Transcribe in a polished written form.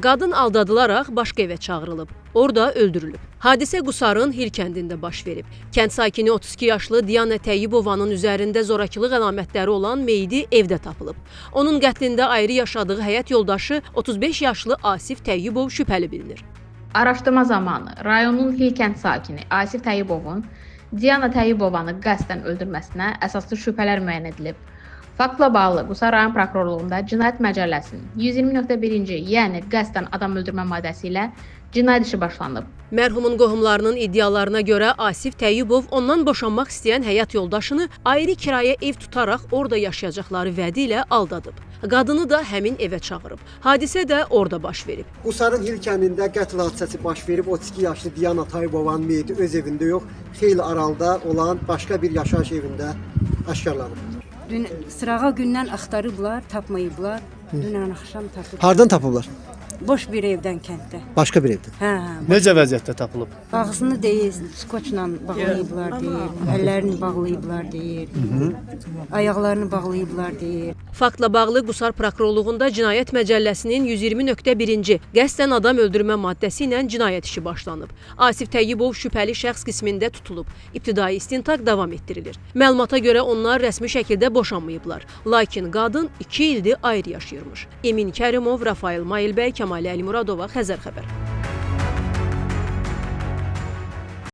Qadın aldadılaraq başqa evə çağırılıb. Orada öldürülüb. Hadisə Qusarın Hil kəndində baş verib. Kənd sakini 32 yaşlı Diana Təyyibovanın üzərində zorakılıq əlamətləri olan meyidi evdə tapılıb. Onun qətlində ayrı yaşadığı həyat yoldaşı 35 yaşlı Asif Təyyibov şübhəli bilinir. Araşdırma zamanı rayonun Hil kənd sakini Asif Təyyibovun Diana Təyyibovanı qəsdən öldürməsinə əsaslı şübhələr müəyyən edilib. Faktla bağlı Qusar rayon prokurorluğunda Cinayət Məcəlləsinin 120.1-ci, yəni qəsdən adam öldürmə maddəsi ilə cinayət işi başlanıb. Mərhumun qohumlarının iddialarına görə Asif Təyyibov ondan boşanmaq istəyən həyat yoldaşını ayrı kirayə ev tutaraq orada yaşayacaqları vədi ilə aldadıb. Qadını da həmin evə çağırıb. Hadisə də orada baş verib. Qusarın Hil kəndində qətl hadisəsi baş verib. 32 yaşlı Diana Təyyibovanın meyiti öz evində yox, xeyli aralıda olan başqa bir yaşayış evində aşkarlanıb. Dün sırağa gündən axtarıblar, tapmayıblar. Dünən axşam tapıb. Hardan tapıblar? Boş bir evdən kənddə. Başqa bir evdən. Hə. Necə vəziyyətdə tapılıb? Bağısını deyir, skoçla bağlayıblar deyir. Əllərini bağlayıblar deyir. Ayaqlarını bağlayıblar deyir. Faktla bağlı Qusar prokurorluğunda Cinayət Məcəlləsinin 120.1-ci qəsdən adam öldürmə maddəsi ilə cinayət işi başlanıb. Asif Təyyibov şübhəli şəxs qismində tutulub. İbtidai istintaq davam etdirilir. Məlumata görə onlar rəsmi şəkildə boşanmayıblar. Lakin qadın 2 ildir ayrı yaşayırmış. Emin Kərimov, Rafael Mailbəy, Kəmal Əlimuradova, Xəzər xəbər.